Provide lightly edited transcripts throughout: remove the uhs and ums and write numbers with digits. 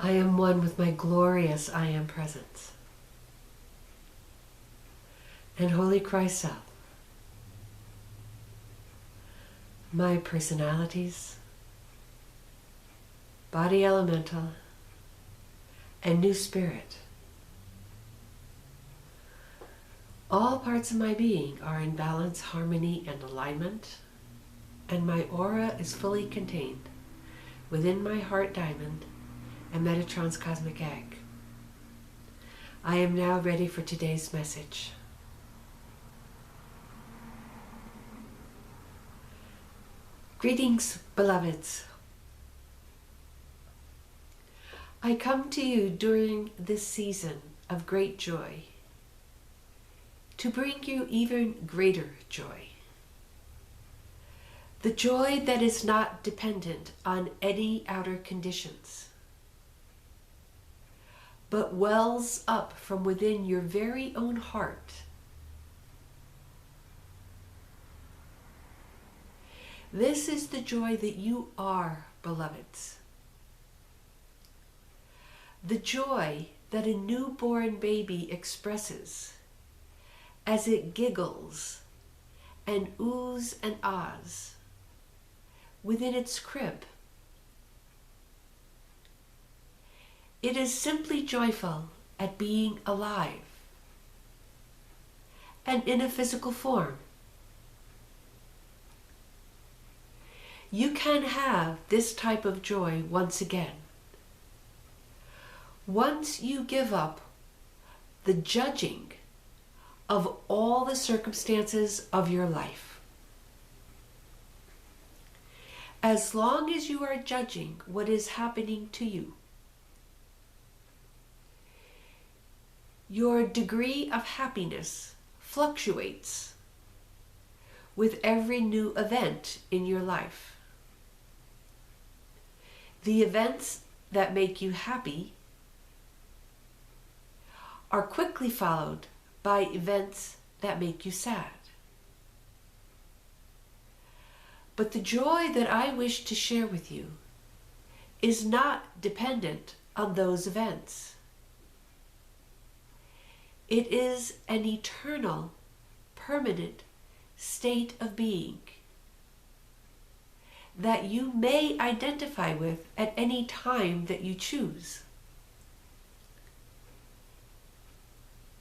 I am one with my glorious I Am presence. And Holy Christ Self, my personalities, body elemental, and new spirit. All parts of my being are in balance, harmony, and alignment, and my aura is fully contained within my heart diamond and Metatron's cosmic egg. I am now ready for today's message. Greetings, beloveds. I come to you during this season of great joy to bring you even greater joy. The joy that is not dependent on any outer conditions, but wells up from within your very own heart. This is the joy that you are, beloveds. The joy that a newborn baby expresses as it giggles and oohs and ahs within its crib. It is simply joyful at being alive and in a physical form. You can have this type of joy once again. Once you give up the judging of all the circumstances of your life. As long as you are judging what is happening to you, your degree of happiness fluctuates with every new event in your life. The events that make you happy are quickly followed by events that make you sad. But the joy that I wish to share with you is not dependent on those events. It is an eternal, permanent state of being that you may identify with at any time that you choose.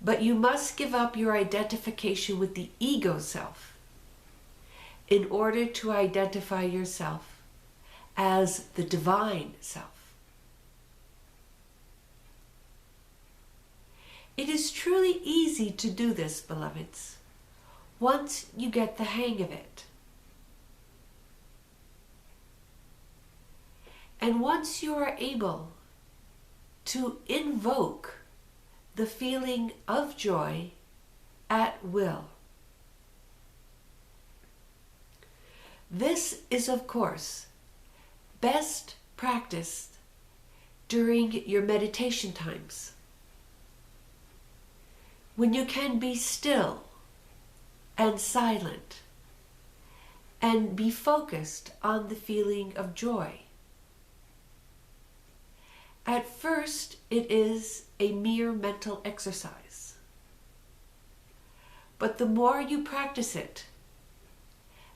But you must give up your identification with the ego self in order to identify yourself as the divine self. It is truly easy to do this, beloveds, once you get the hang of it. And once you are able to invoke the feeling of joy at will. This is, of course, best practiced during your meditation times, when you can be still and silent and be focused on the feeling of joy. At first, it is a mere mental exercise. But the more you practice it,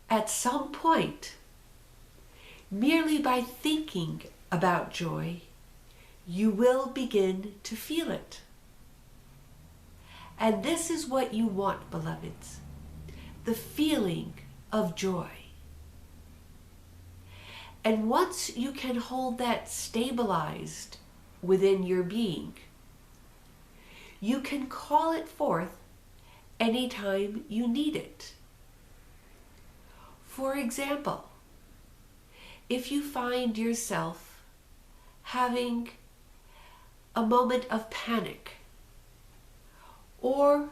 at some point, merely by thinking about joy, you will begin to feel it. And this is what you want, beloveds, the feeling of joy. And once you can hold that stabilized within your being, you can call it forth anytime you need it. For example, if you find yourself having a moment of panic or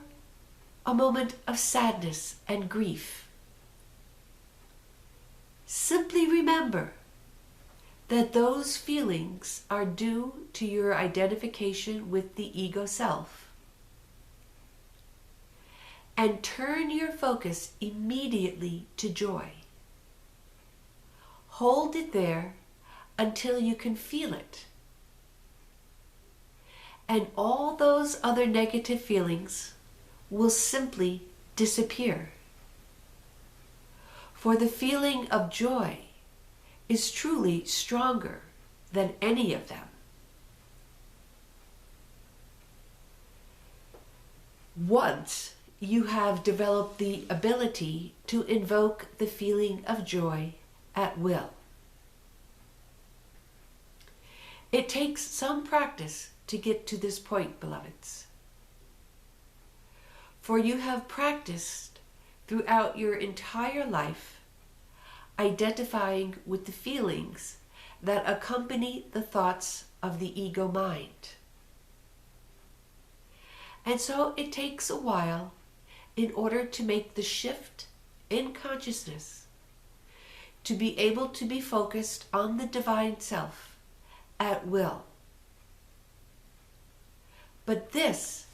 a moment of sadness and grief, simply remember that those feelings are due to your identification with the ego self. And turn your focus immediately to joy. Hold it there until you can feel it. and all those other negative feelings will simply disappear. For the feeling of joy is truly stronger than any of them. Once you have developed the ability to invoke the feeling of joy at will. It takes some practice to get to this point, beloveds. For you have practiced throughout your entire life identifying with the feelings that accompany the thoughts of the ego mind. And so it takes a while in order to make the shift in consciousness, to be able to be focused on the divine self at will. But this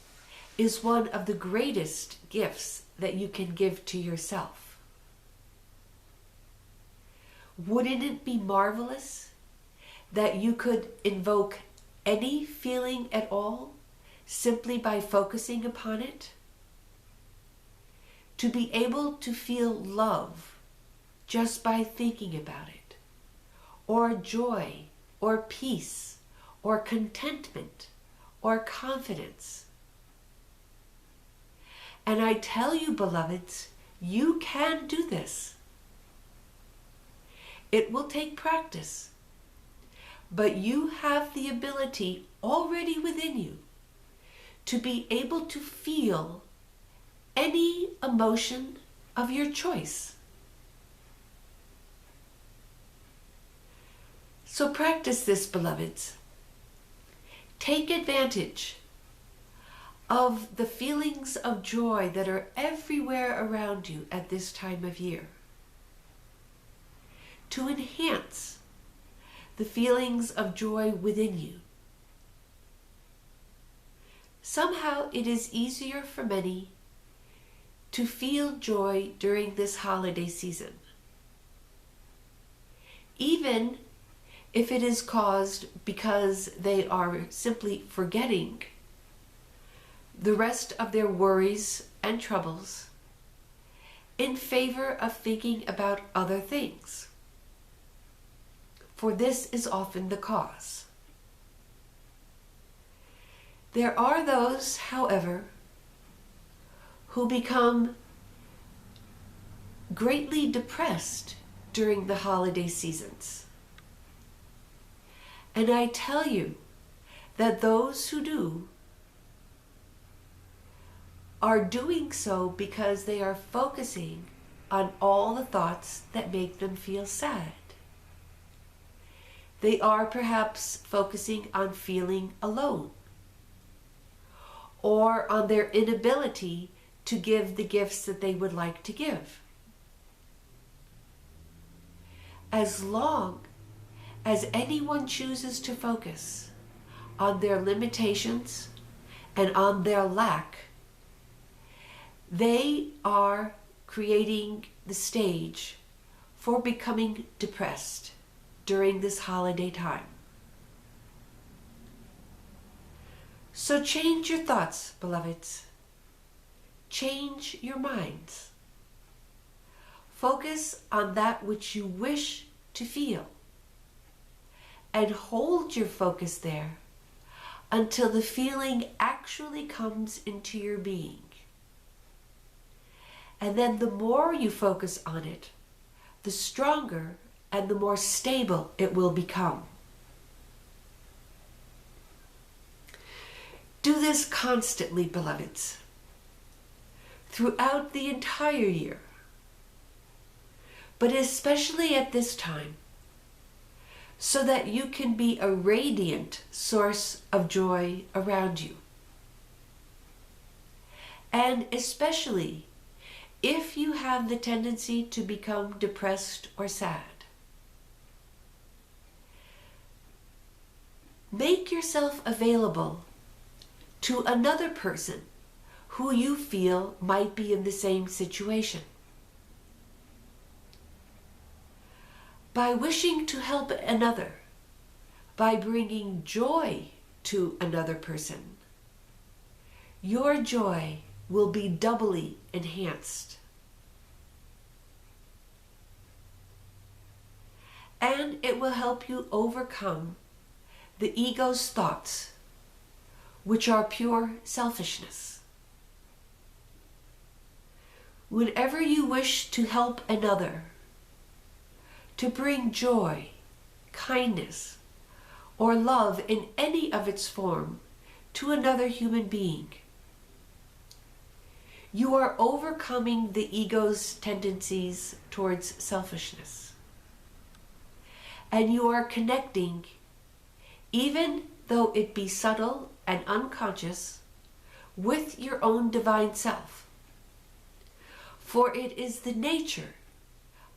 is one of the greatest gifts that you can give to yourself. Wouldn't it be marvelous that you could invoke any feeling at all simply by focusing upon it? To be able to feel love just by thinking about it, or joy, or peace, or contentment, or confidence. And I tell you, beloveds, you can do this. It will take practice, but you have the ability already within you to be able to feel any emotion of your choice. So practice this, beloveds. Take advantage of the feelings of joy that are everywhere around you at this time of year to enhance the feelings of joy within you. Somehow it is easier for many to feel joy during this holiday season, even if it is caused because they are simply forgetting the rest of their worries and troubles in favor of thinking about other things. For this is often the cause. There are those, however, who become greatly depressed during the holiday seasons. And I tell you that those who do are doing so because they are focusing on all the thoughts that make them feel sad. They are perhaps focusing on feeling alone, or on their inability to give the gifts that they would like to give. As long as anyone chooses to focus on their limitations and on their lack, they are creating the stage for becoming depressed during this holiday time. So change your thoughts, beloveds. Change your minds. Focus on that which you wish to feel, and hold your focus there until the feeling actually comes into your being. And then the more you focus on it, the stronger and the more stable it will become. Do this constantly, beloveds, throughout the entire year, but especially at this time, so that you can be a radiant source of joy around you. And especially if you have the tendency to become depressed or sad, make yourself available to another person who you feel might be in the same situation. By wishing to help another, by bringing joy to another person, your joy will be doubly enhanced. And it will help you overcome the ego's thoughts, which are pure selfishness. Whenever you wish to help another, to bring joy, kindness, or love in any of its form to another human being, you are overcoming the ego's tendencies towards selfishness. And you are connecting, even though it be subtle and unconscious, with your own divine self. For it is the nature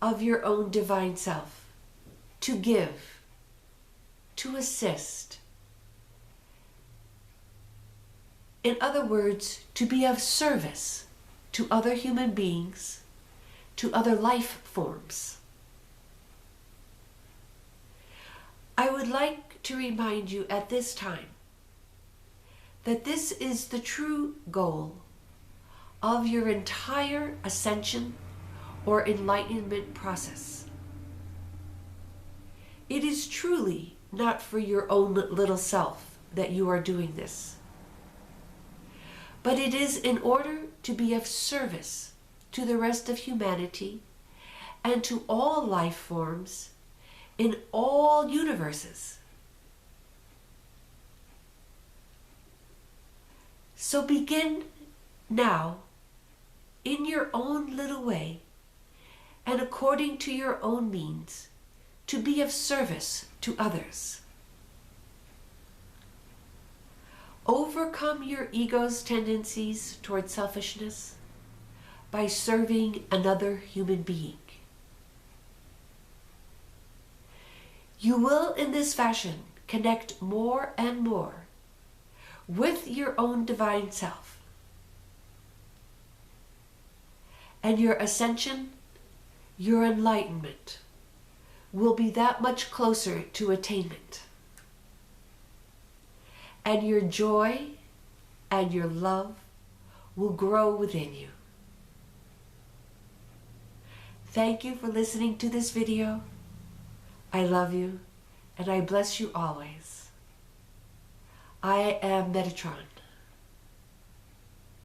of your own divine self to give, to assist. In other words, to be of service to other human beings, to other life forms. I would like to remind you at this time that this is the true goal of your entire ascension or enlightenment process. It is truly not for your own little self that you are doing this, but it is in order to be of service to the rest of humanity and to all life forms in all universes. So begin now, in your own little way and according to your own means, to be of service to others. Overcome your ego's tendencies toward selfishness by serving another human being. You will in this fashion connect more and more with your own divine self, and your ascension, your enlightenment, will be that much closer to attainment. And your joy and your love will grow within you. Thank you for listening to this video. I love you, and I bless you always. I am Metatron.